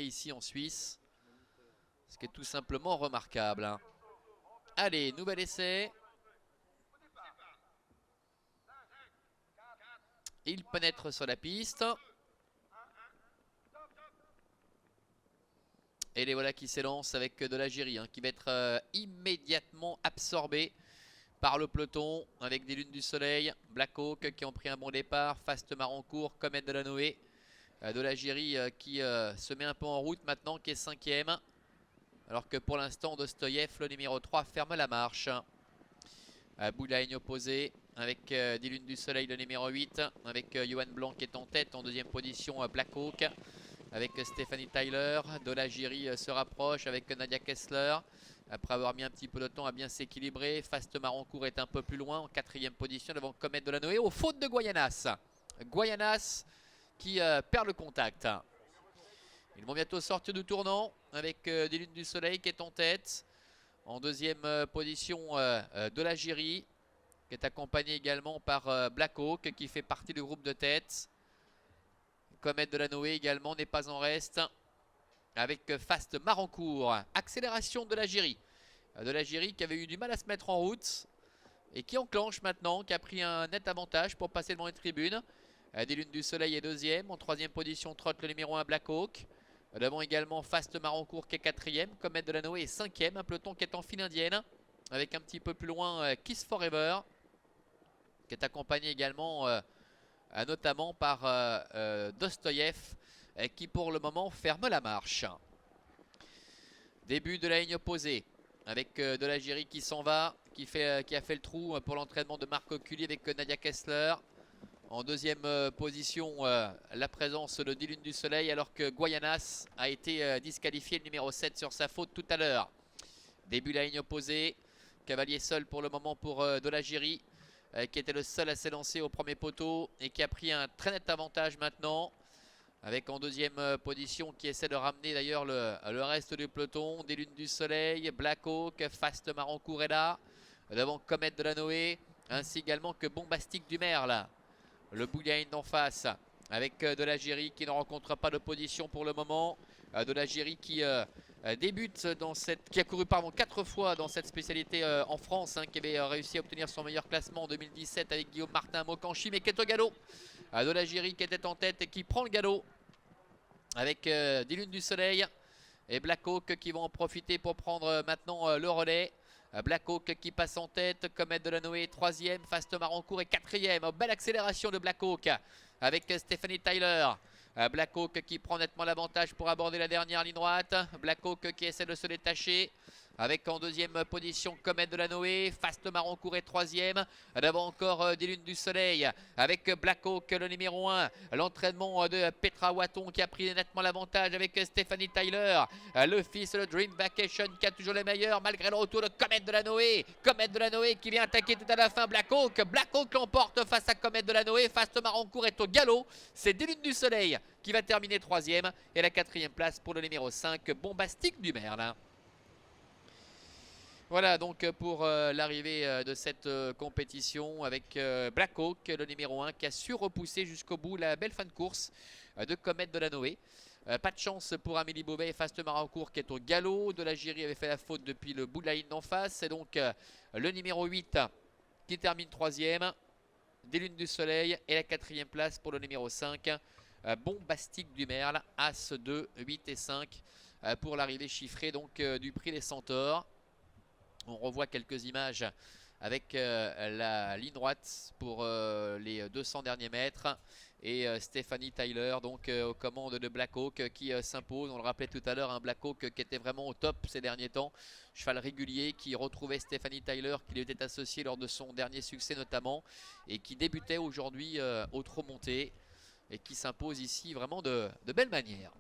ici en Suisse. Ce qui est tout simplement remarquable. Hein. Allez, nouvel essai. Il pénètre sur la piste. Et les voilà qui s'élancent avec de l'Algérie, hein, qui va être immédiatement absorbé par le peloton avec des lunes du soleil. Black Hawk qui ont pris un bon départ. Fast Marancourt, Comet de la Noé. De l'Algérie qui se met un peu en route maintenant, qui est 5ème. Alors que pour l'instant, Dostoyev, le numéro 3, ferme la marche. Bout de la ligne opposée avec des lunes du soleil, le numéro 8. Avec Johan Blanc qui est en tête. En deuxième position, Black Hawk. Avec Stephanie Tyler. De l'Algérie se rapproche avec Nadia Kessler. Après avoir mis un petit peu de temps à bien s'équilibrer. Fast Marancourt est un peu plus loin en 4ème position devant Comet de la Noé. Aux fautes de Guayanas. Guayanas qui perd le contact. Ils vont bientôt sortir du tournant avec des lunes du soleil qui est en tête. En deuxième position de l'Algérie qui est accompagné également par Black Hawk qui fait partie du groupe de tête. Comet de la Noé également n'est pas en reste avec Fast Marancourt. Accélération de l'Algérie. De l'Algérie qui avait eu du mal à se mettre en route et qui enclenche maintenant, qui a pris un net avantage pour passer devant les tribunes. Des lunes du soleil est deuxième. En troisième position, trotte le numéro 1 Black Hawk. Devant également Fast Marancourt qui est 4ème. Comet de la Noé est 5ème. Un peloton qui est en file indienne. Avec un petit peu plus loin Kiss Forever. Qui est accompagné également notamment par Dostoyev. Qui pour le moment ferme la marche. Début de la ligne opposée. Avec de l'Algérie qui s'en va. Qui a fait le trou pour l'entraînement de Marc Oculli avec Nadia Kessler. En deuxième position, la présence de 10 lunes du soleil alors que Guayanas a été disqualifié, le numéro 7 sur sa faute tout à l'heure. Début de la ligne opposée. Cavalier seul pour le moment pour de l'Algérie qui était le seul à s'élancer au premier poteau et qui a pris un très net avantage maintenant. Avec en deuxième position qui essaie de ramener d'ailleurs le reste du peloton. Des lunes du soleil, Black Hawk, Fast Marancourt est là. Devant Comet de la Noé ainsi également que Bombastique du Merle. Le Bougain d'en face avec de l'Algérie qui ne rencontre pas d'opposition pour le moment. De l'Algérie qui débute dans qui a couru 4 fois dans cette spécialité en France, hein, qui avait réussi à obtenir son meilleur classement en 2017 avec Guillaume Martin à Mokanchi, mais qui est au galop. De l'Algérie qui était en tête et qui prend le galop avec des lunes du soleil et Black Hawk qui vont en profiter pour prendre maintenant le relais. Black Hawk qui passe en tête, Comet de la Noé 3ème, Fast Marancourt est 4ème. Belle accélération de Black Hawk avec Stephanie Tyler. Black Hawk qui prend nettement l'avantage pour aborder la dernière ligne droite. Black Hawk qui essaie de se détacher avec en deuxième position Comet de la Noé. Fast Marancourt est 3ème. Devant encore des lunes du soleil avec Black Hawk le numéro 1. L'entraînement de Petra Watton qui a pris nettement l'avantage avec Stephanie Tyler. Le fils de Dream Vacation qui a toujours les meilleurs malgré le retour de Comet de la Noé. Comet de la Noé qui vient attaquer tout à la fin Black Hawk. Black Hawk l'emporte face à Comet de la Noé. Fast Marancourt est au galop. C'est des lunes du soleil qui va terminer 3ème. Et la 4ème place pour le numéro 5 Bombastique du Merle. Voilà donc pour l'arrivée de cette compétition avec Black Hawk, le numéro 1, qui a su repousser jusqu'au bout la belle fin de course de Comet de la Noé. Pas de chance pour Amélie Beauvais et Fast Marancourt qui est au galop. De l'Algérie avait fait la faute depuis le bout de la ligne d'en face. C'est donc le numéro 8 qui termine 3ème. Des lunes du soleil et la 4ème place pour le numéro 5. Bombastique du Merle, As 2, 8 et 5 pour l'arrivée chiffrée donc du prix des Centaures. On revoit quelques images avec la ligne droite pour les 200 derniers mètres. Et Stephanie Tyler donc aux commandes de Black Hawk qui s'impose. On le rappelait tout à l'heure, un Black Hawk qui était vraiment au top ces derniers temps. Cheval régulier qui retrouvait Stephanie Tyler qui lui était associé lors de son dernier succès notamment. Et qui débutait aujourd'hui au trot monté. Et qui s'impose ici vraiment de belle manière.